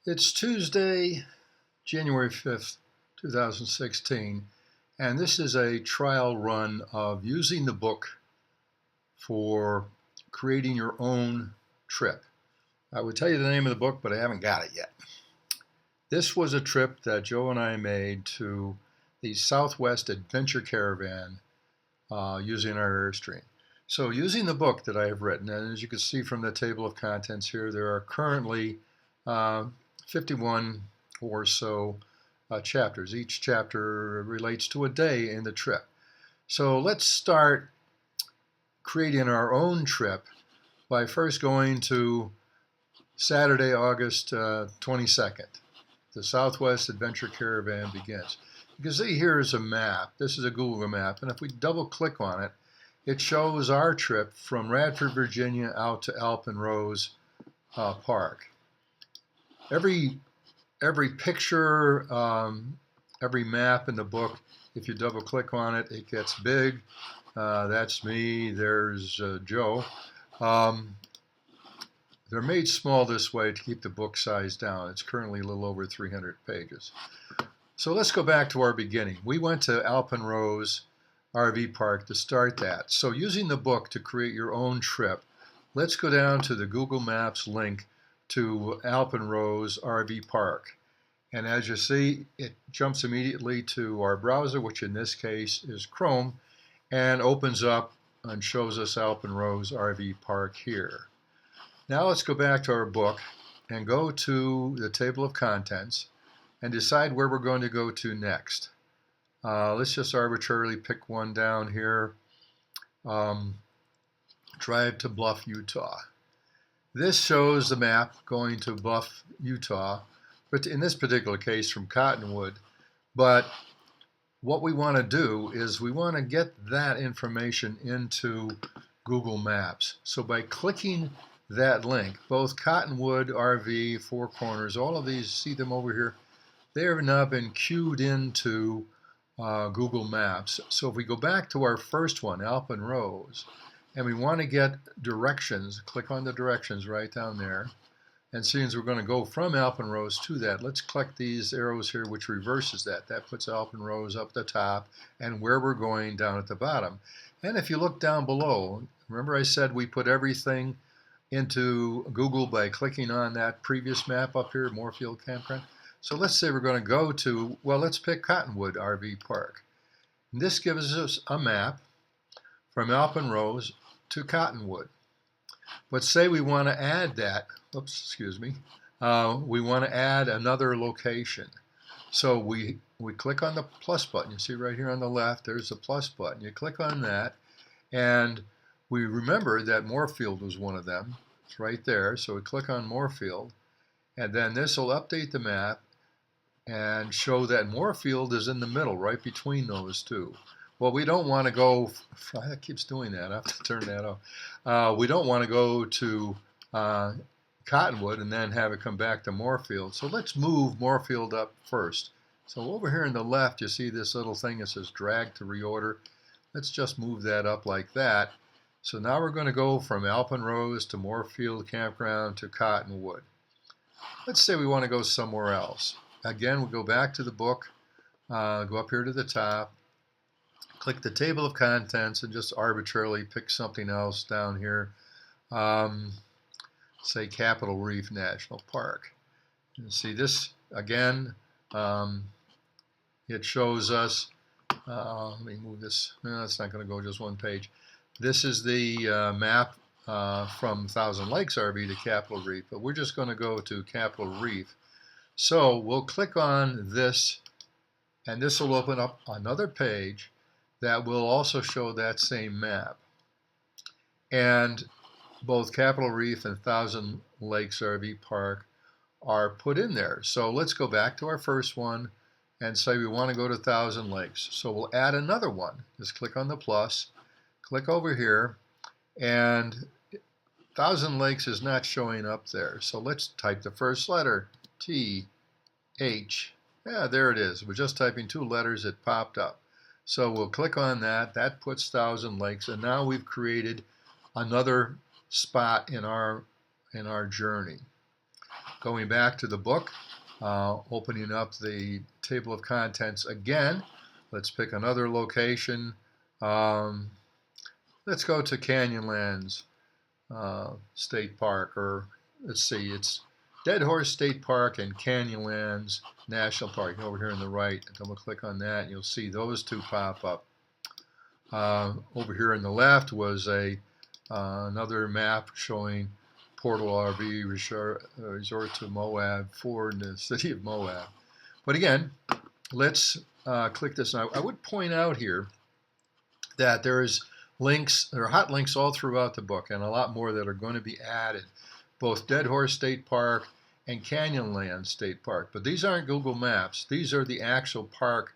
It's Tuesday, January 5th, 2016, and this is a trial run of using the book for creating your own trip. I would tell you the name of the book, but I haven't got it yet. This was a trip that Joe and I made to the Southwest Adventure Caravan using our Airstream. So using the book that I have written, and as you can see from the table of contents here, there are currently uh, 51 or so chapters. Each chapter relates to a day in the trip. So let's start creating our own trip by first going to Saturday, August 22nd. The Southwest Adventure Caravan begins. You can see here is a map. This is a Google map, and if we double click on it, it shows our trip from Radford, Virginia out to Alpenrose Park. Every picture, every map in the book, if you double click on it, it gets big. That's me. There's Joe. They're made small this way to keep the book size down. It's currently a little over 300 pages. So let's go back to our beginning. We went to Alpenrose RV Park to start that. So using the book to create your own trip, let's go down to the Google Maps link to Alpenrose RV Park. And as you see, it jumps immediately to our browser, which in this case is Chrome, and opens up and shows us Alpenrose RV Park here. Now let's go back to our book and go to the table of contents and decide where we're going to go to next. Let's just arbitrarily pick one down here. Drive to Bluff, Utah. This shows the map going to Bluff, Utah, but in this particular case from Cottonwood. But what we want to do is we want to get that information into Google Maps. So by clicking that link, both Cottonwood, RV, Four Corners, all of these, see them over here, they have now been queued into Google Maps. So if we go back to our first one, Alpenrose, and we want to get directions, click on the directions right down there. And seeing as we're going to go from Alpenrose to that, let's click these arrows here, which reverses that. That puts Alpenrose up the top and where we're going down at the bottom. And if you look down below, remember I said we put everything into Google by clicking on that previous map up here, Moorfield Campground. So let's say we're going to go to, well, let's pick Cottonwood RV Park. And this gives us a map from Alpenrose to Cottonwood. But say we want to add that, oops, excuse me, we want to add another location. So we click on the plus button. You see right here on the left, there's the plus button. You click on that, and we remember that Moorfield was one of them. It's right there. So we click on Moorfield, and then this will update the map and show that Moorfield is in the middle, right between those two. Well, we don't want to go, that keeps doing that, I have to turn that off. We don't want to go to Cottonwood and then have it come back to Moorfield. So let's move Moorfield up first. So over here on the left, you see this little thing that says drag to reorder. Let's just move that up like that. So now we're going to go from Alpenrose to Moorfield Campground to Cottonwood. Let's say we want to go somewhere else. Again, we go back to the book, go up here to the top, click the table of contents, and just arbitrarily pick something else down here. Say Capitol Reef National Park. You see this again, it shows us, let me move this, no, it's not going to go just one page. This is the map from Thousand Lakes RV to Capitol Reef, but we're just going to go to Capitol Reef. So we'll click on this, and this will open up another page that will also show that same map. And both Capitol Reef and Thousand Lakes RV Park are put in there. So let's go back to our first one and say we want to go to Thousand Lakes. So we'll add another one. Just click on the plus, click over here, and Thousand Lakes is not showing up there. So let's type the first letter, T, H. Yeah, there it is. We're just typing two letters, it popped up. So we'll click on that. That puts Thousand Lakes, and now we've created another spot in our journey. Going back to the book, opening up the table of contents again. Let's pick another location. Let's go to Canyonlands State Park, or let's see, it's Dead Horse State Park and Canyonlands National Park. Over here on the right, double click on that, and you'll see those two pop up. Over here on the left was another map showing Portal RV Resort to Moab, Ford, in the city of Moab. But again, let's click this. Now, I would point out here that there's links, there are hot links all throughout the book, and a lot more that are going to be added. Both Dead Horse State Park and Canyonlands State Park. But these aren't Google Maps. These are the actual park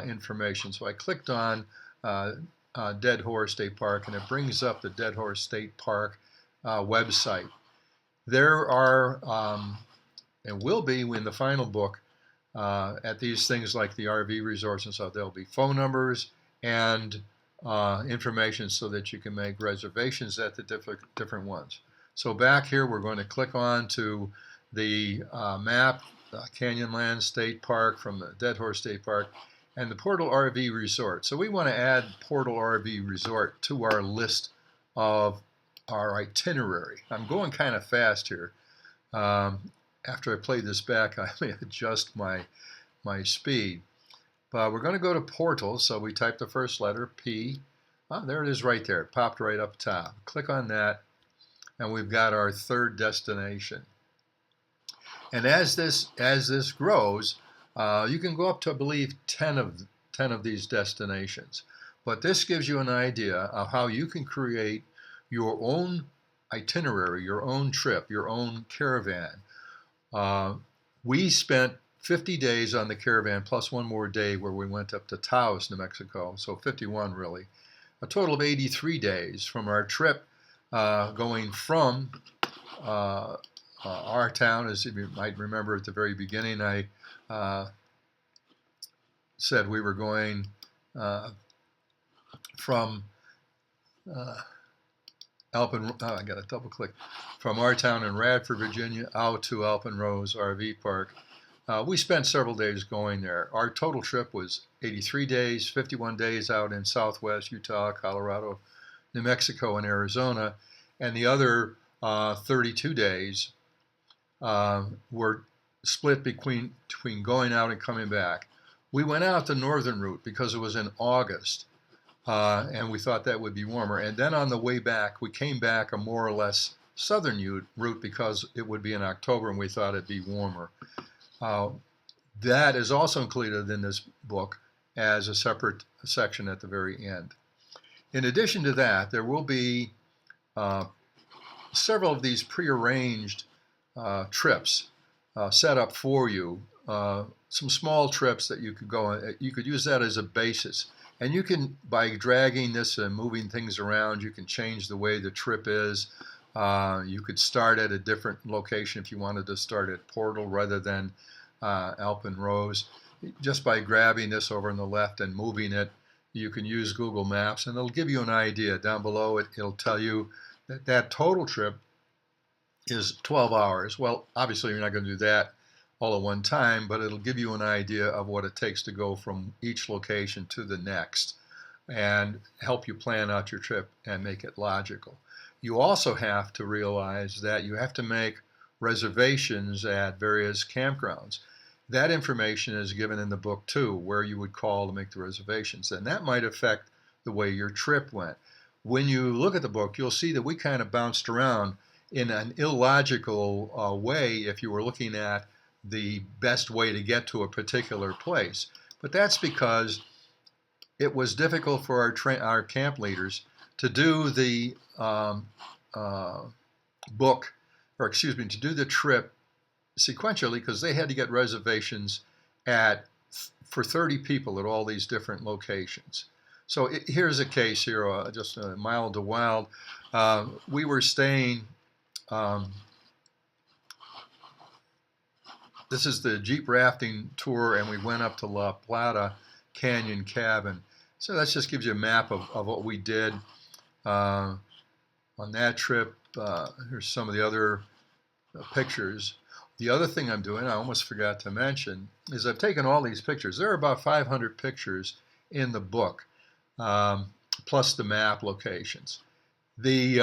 information. So I clicked on Dead Horse State Park, and it brings up the Dead Horse State Park website. There are, and will be in the final book, at these things like the RV resorts and stuff, there'll be phone numbers and information so that you can make reservations at the different ones. So back here, we're going to click on to the map, Canyonlands State Park from the Dead Horse State Park, and the Portal RV Resort. So we want to add Portal RV Resort to our list of our itinerary. I'm going kind of fast here. After I play this back, I may adjust my speed. But we're going to go to Portal, so we type the first letter, P. Oh, there it is right there. It popped right up top. Click on that, and we've got our third destination. And as this grows, you can go up to, I believe, 10 of these destinations. But this gives you an idea of how you can create your own itinerary, your own trip, your own caravan. We spent 50 days on the Caravan plus one more day where we went up to Taos, New Mexico, so 51 really. A total of 83 days from our trip going from our town. As you might remember at the very beginning, I said we were going from I got to double click, from our town in Radford, Virginia, out to Alpenrose RV Park. We spent several days going there. Our total trip was 83 days, 51 days out in Southwest Utah, Colorado, New Mexico, and Arizona, and the other 32 days were split between going out and coming back. We went out the northern route because it was in August, and we thought that would be warmer. And then on the way back, we came back a more or less southern route because it would be in October, and we thought it'd be warmer. That is also included in this book as a separate section at the very end. In addition to that, there will be several of these prearranged trips set up for you. Some small trips that you could go on. You could use that as a basis. And you can, by dragging this and moving things around, you can change the way the trip is. You could start at a different location if you wanted to start at Portal rather than Alpenrose. Just by grabbing this over on the left and moving it, you can use Google Maps, and it'll give you an idea. Down below, it'll tell you that that total trip is 12 hours. Well, obviously, you're not going to do that all at one time, but it'll give you an idea of what it takes to go from each location to the next and help you plan out your trip and make it logical. You also have to realize that you have to make reservations at various campgrounds. That information is given in the book too, where you would call to make the reservations, and that might affect the way your trip went. When you look at the book, you'll see that we kind of bounced around in an illogical way if you were looking at the best way to get to a particular place. But that's because it was difficult for our camp leaders to do the to do the trip sequentially, because they had to get reservations for 30 people at all these different locations. So here's a case here, just a Mild to Wild. We were staying. This is the Jeep rafting tour, and we went up to La Plata Canyon Cabin. So that just gives you a map of what we did on that trip. Here's some of the other pictures. The other thing I'm doing, I almost forgot to mention, is I've taken all these pictures. There are about 500 pictures in the book, um, plus the map locations. The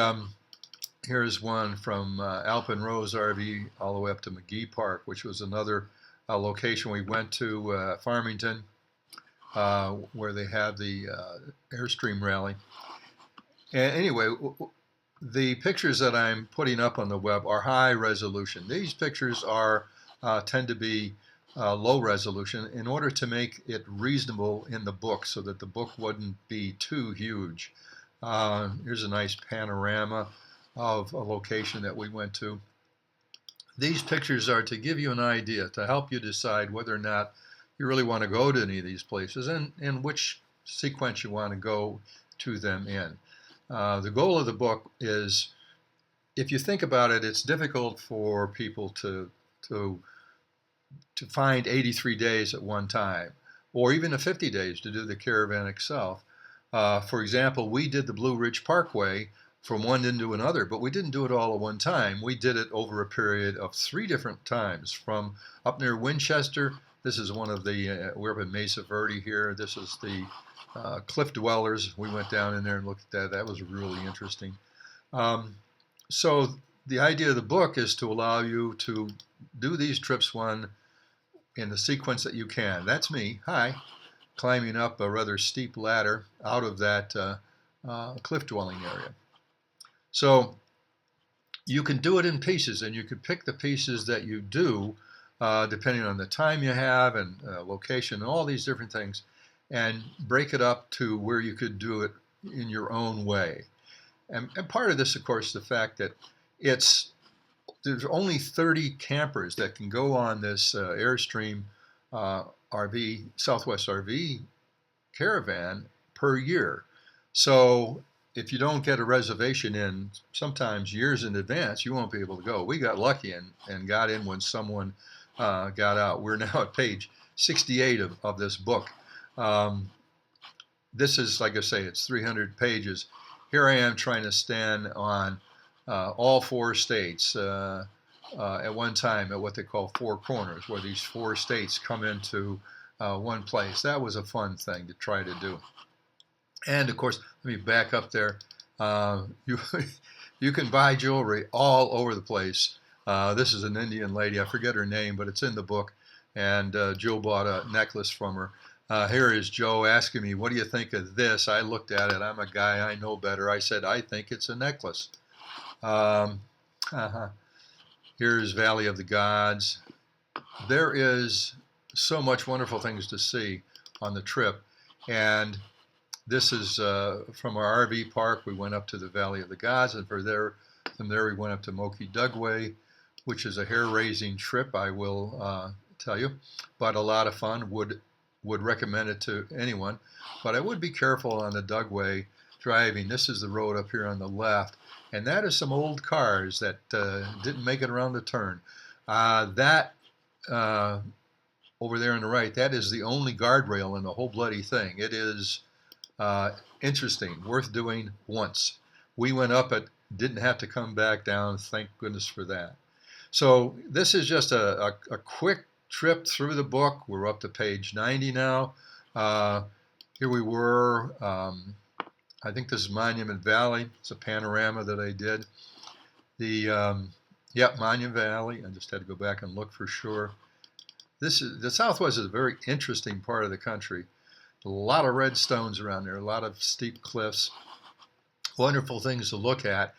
Here's one from Alpine Rose RV all the way up to McGee Park, which was another location we went to, Farmington, where they had the Airstream rally. And anyway, the pictures that I'm putting up on the web are high resolution. These pictures are tend to be low resolution in order to make it reasonable in the book so that the book wouldn't be too huge. Here's a nice panorama of a location that we went to. These pictures are to give you an idea, to help you decide whether or not you really want to go to any of these places and in which sequence you want to go to them in. The goal of the book is, if you think about it, it's difficult for people to find 83 days at one time, or even the 50 days to do the caravan itself. For example, we did the Blue Ridge Parkway from one end to another, but we didn't do it all at one time. We did it over a period of 3 different times, from up near Winchester. This is one of the, we're up in Mesa Verde here. This is the Cliff Dwellers. We went down in there and looked at that. That was really interesting. So the idea of the book is to allow you to do these trips one in the sequence that you can. That's me, hi, climbing up a rather steep ladder out of that cliff dwelling area. So you can do it in pieces, and you can pick the pieces that you do depending on the time you have and location and all these different things, and break it up to where you could do it in your own way. And part of this, of course, the fact that there's only 30 campers that can go on this Airstream RV, Southwest RV caravan per year. So if you don't get a reservation in sometimes years in advance, you won't be able to go. We got lucky and got in when someone got out. We're now at page 68 of this book. This is, like I say, it's 300 pages. Here I am trying to stand on all 4 states at one time at what they call 4 corners, where these 4 states come into one place. That was a fun thing to try to do. And of course, let me back up there. You can buy jewelry all over the place. This is an Indian lady. I forget her name, but it's in the book. And Joe bought a necklace from her. Here is Joe asking me, what do you think of this? I looked at it. I'm a guy. I know better. I said, I think it's a necklace. Here's Valley of the Gods. There is so much wonderful things to see on the trip. And this is from our RV park. We went up to the Valley of the Gods, and from there we went up to Moki Dugway, which is a hair-raising trip, I will tell you, but a lot of fun. Would recommend it to anyone, but I would be careful on the Dugway driving. This is the road up here on the left, and that is some old cars that didn't make it around the turn. That over there on the right, that is the only guardrail in the whole bloody thing. It is interesting, worth doing once. We went up it, didn't have to come back down. Thank goodness for that. So this is just a quick trip through the book. We're up to page 90 now. Here we were. I think this is Monument Valley. It's a panorama that I did. Monument Valley. I just had to go back and look for sure. The Southwest is a very interesting part of the country. A lot of red stones around there, a lot of steep cliffs, wonderful things to look at.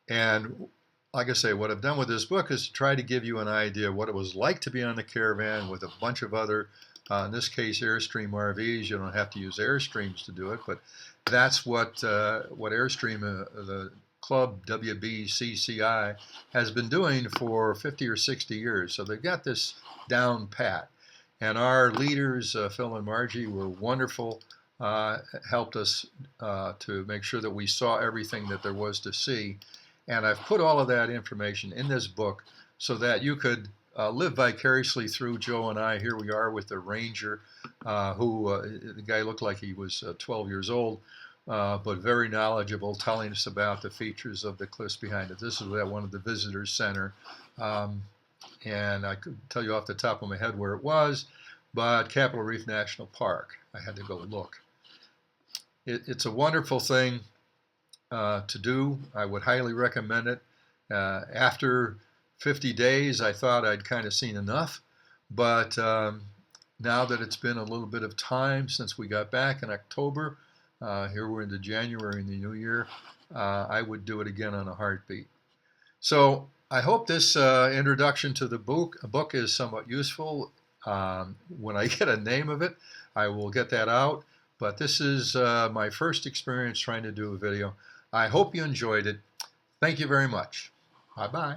And like I say, what I've done with this book is to try to give you an idea of what it was like to be on the Caravan with a bunch of other, in this case, Airstream RVs. You don't have to use Airstreams to do it, but that's what Airstream, the club WBCCI, has been doing for 50 or 60 years. So they've got this down pat. And our leaders, Phil and Margie, were wonderful, helped us to make sure that we saw everything that there was to see. And I've put all of that information in this book so that you could live vicariously through Joe and I. Here we are with the ranger, the guy looked like he was 12 years old, but very knowledgeable, telling us about the features of the cliffs behind it. This is at one of the visitors center. and I could tell you off the top of my head where it was, but Capitol Reef National Park. I had to go look. It's a wonderful thing to do. I would highly recommend it. After 50 days, I thought I'd kind of seen enough, but now that it's been a little bit of time since we got back in October, here we're into January in the new year, I would do it again on a heartbeat. So I hope this introduction to the book is somewhat useful. When I get a name of it, I will get that out. But this is my first experience trying to do a video. I hope you enjoyed it. Thank you very much. Bye-bye.